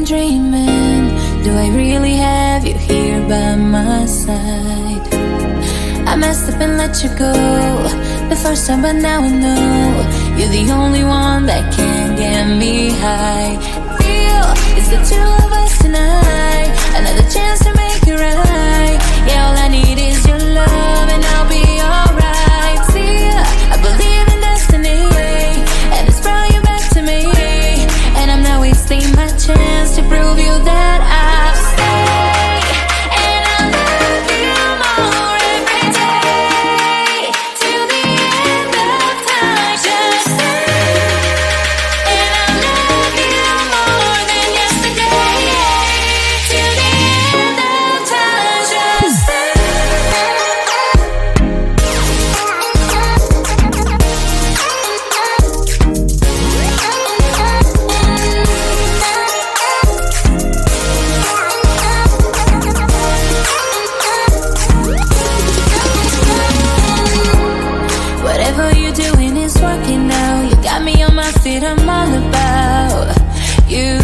been dreaming? Do I really have you here by my side? I messed up and let you go the first time, but now I know you're the only one that can get me high. Feel it's the two of us tonight, another chance to make it right. Yeah, all I need is your love and I'll be alright. See, I believe in destiny, and it's brought you back to me, and I'm not wasting my chance to prove you that I'll stay, and I'll love you more every day till the end of time. Just stay, and I'll love you more than yesterday till the end of time. Just stay. Whatever you're doing is working now. You got me on my feet, I'm all about you.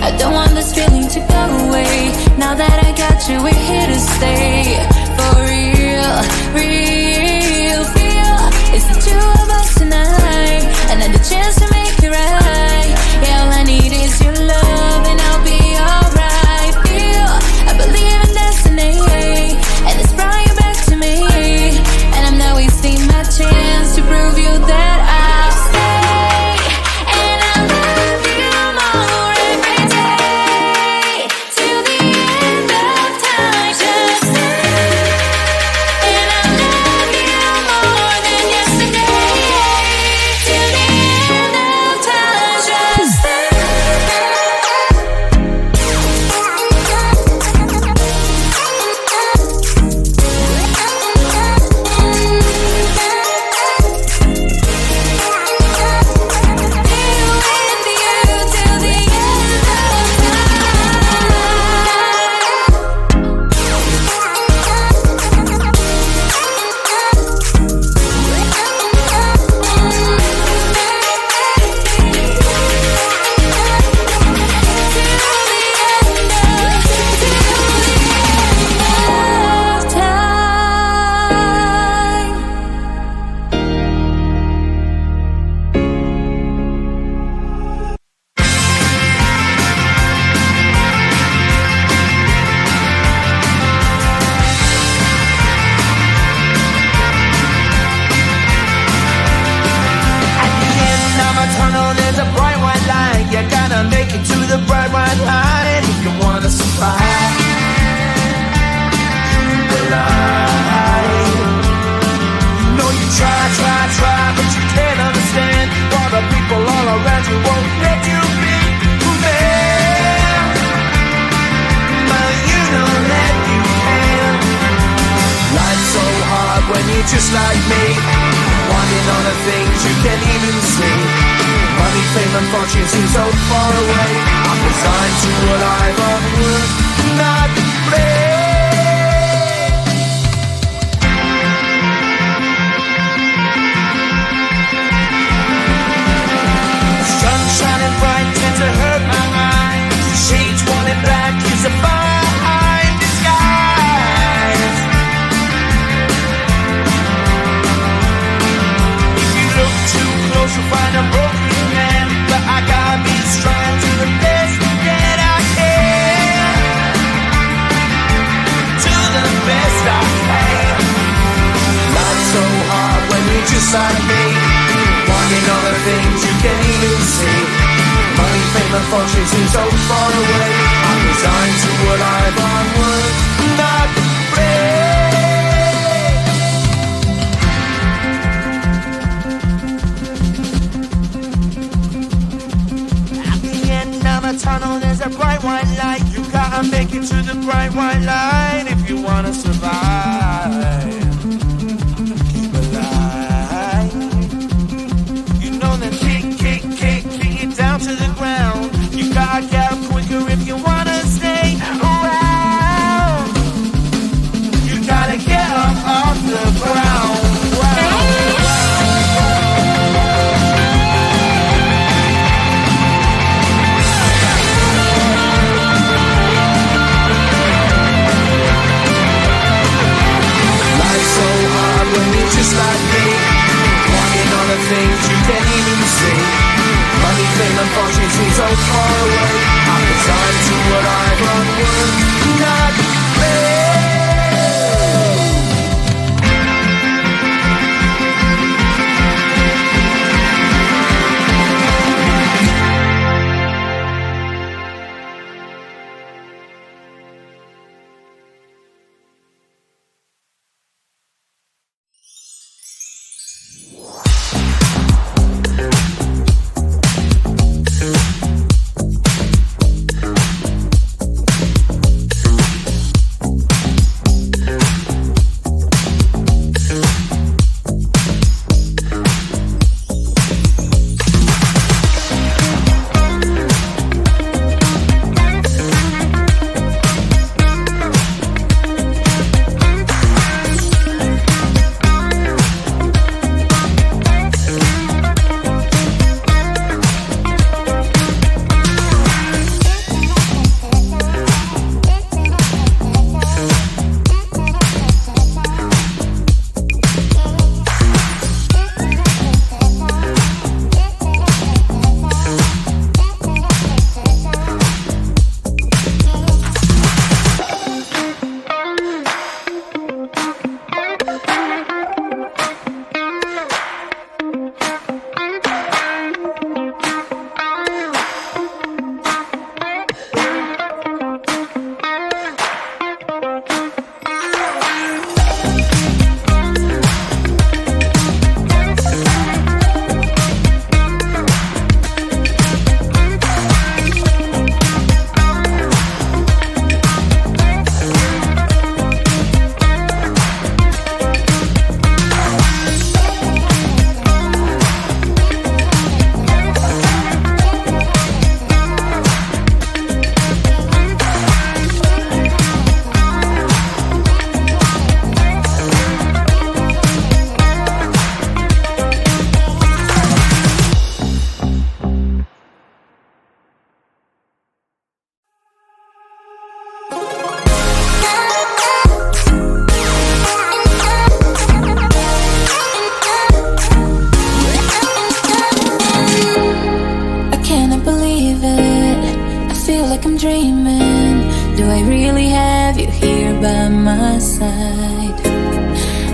I don't want this feeling to go away. Now that I got you, we're here to stay. For real, real feel it's the two of us tonight, another chance to make it right. Yeah, all I need is your love and I'll be alright. Feel I believe in destiny, and it's brought you back to me, and I'm not wasting my chance to prove you that I'll stay, and I'll love you more every day till the end of time. Just stay, and I'll love you more than yesterday till the end of time. Just stay. Just like me, wanting all the things you can't even see. Money, fame and fortune seem so far away. I'm resigned to what I've unworked, not play. Sun shining bright tends to hurt my mind. Shades worn in black is a fine disguise. Too close to find a broken man, but I gotta be strong to the best that I can. To the best I can. Life's so hard when you're just like me, wanting all the things you can't even see. Money, fame and fortune seem so far away. I'm resigned to what I've unworked, not play. Tunnel, there's a bright white light. You gotta make it to the bright white light if you wanna survive. Keep alive. You know that kick it down to the ground. You gotta get up quicker if you wanna stay around. You gotta get up off the ground. far away. I'm resigned to what I've unworked, not made.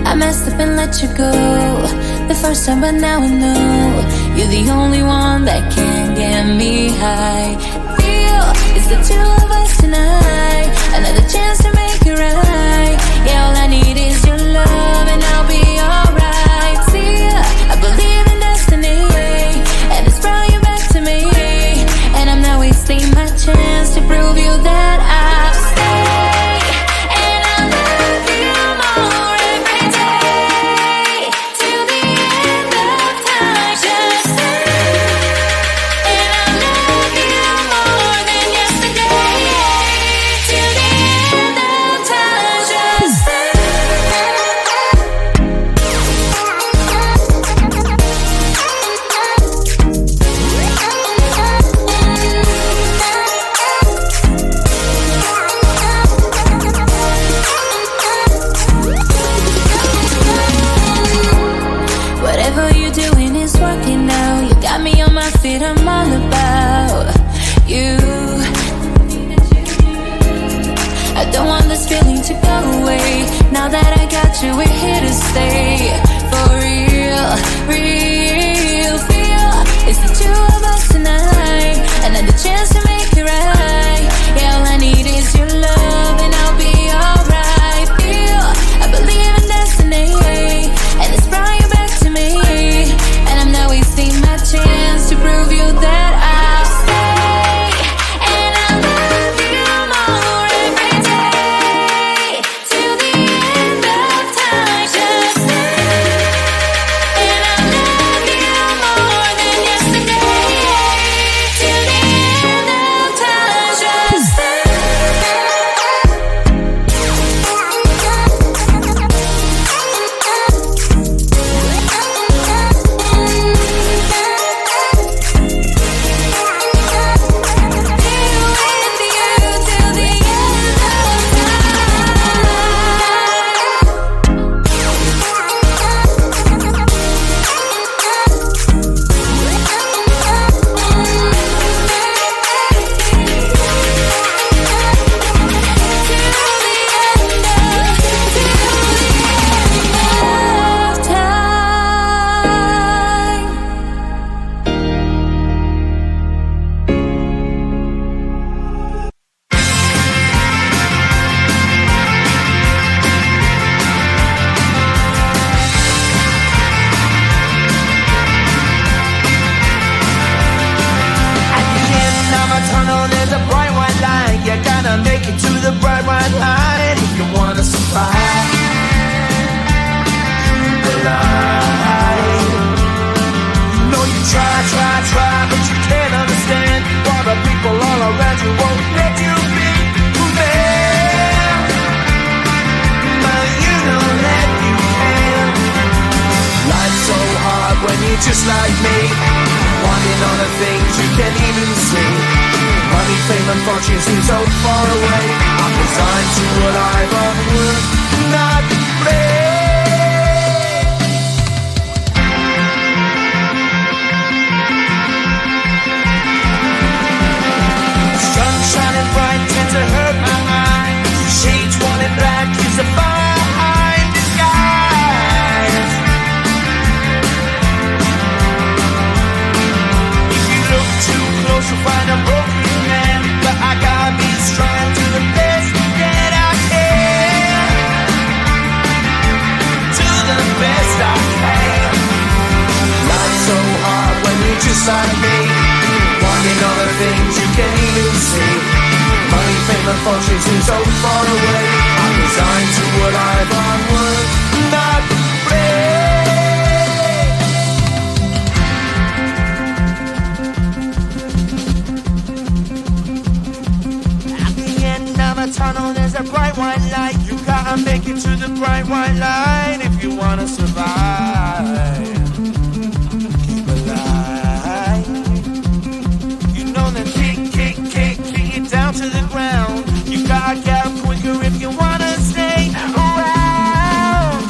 I messed up and let you go the first time, but now I know you're the only one that can get me high. Feel it's the two of us tonight, another chance to make it right. Yeah, all I need is your love and I'll be alright. See, I believe in destiny, and it's brought you back to me, and I'm not wasting my chance to prove you that I'll stay. Till the end of the bright white line if you wanna survive. The line. No, you try, but you can't understand why the people all around you won't let you be man. But you know that you can. Life's so hard when you're just like me, wanting all the things you can't even see. Money, fame and fortune seem so far away. I'm resigned to a life of work, not play. Sun shining bright tends to hurt my mind. Shades worn in black is a fine disguise. If you look too close you'll find a broken man, but I gotta be strong to the best that I can. To the best I can. Life's so hard when you're just like me, wanting all the things you can't even see. Money, fame and fortune seem so far away. I'm resigned to a life on work, not play. At the end of a tunnel there's a bright white light. You gotta make it to the bright white light if you wanna survive. Keep alive. You know that kick it down to the ground. You gotta get up quicker if you wanna stay around.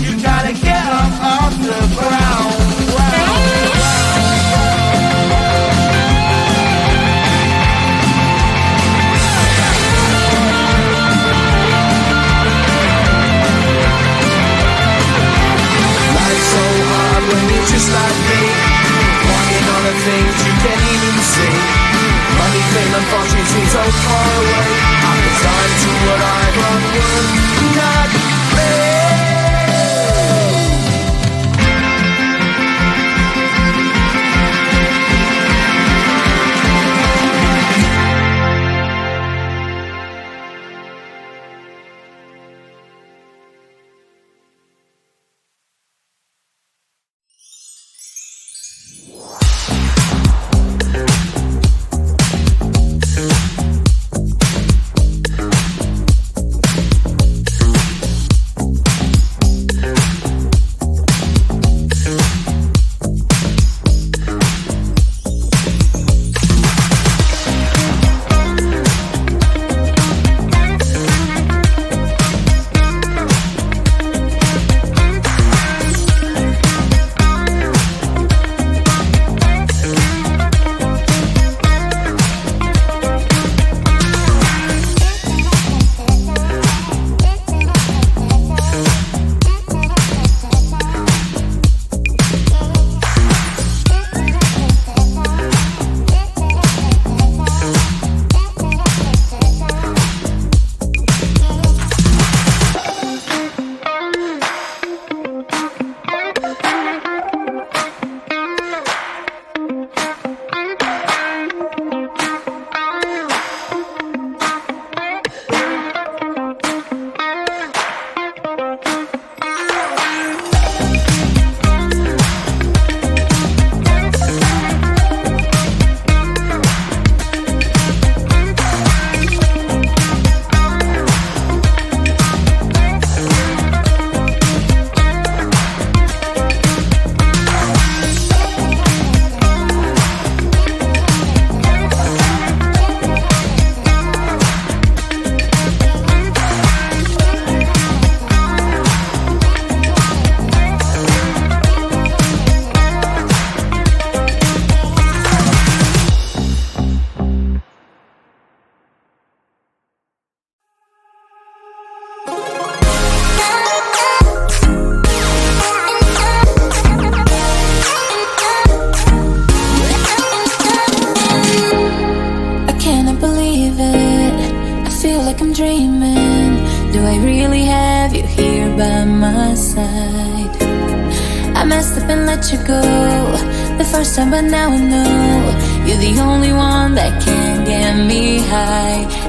You gotta get up off the ground. Life's so hard when you're just like me, wanting all the things you can't even see. Money, fame and fortune seem so far away. I'm resigned to what I've unworked, not play. my side. I messed up and let you go the first time, but now I know you're the only one that can get me high.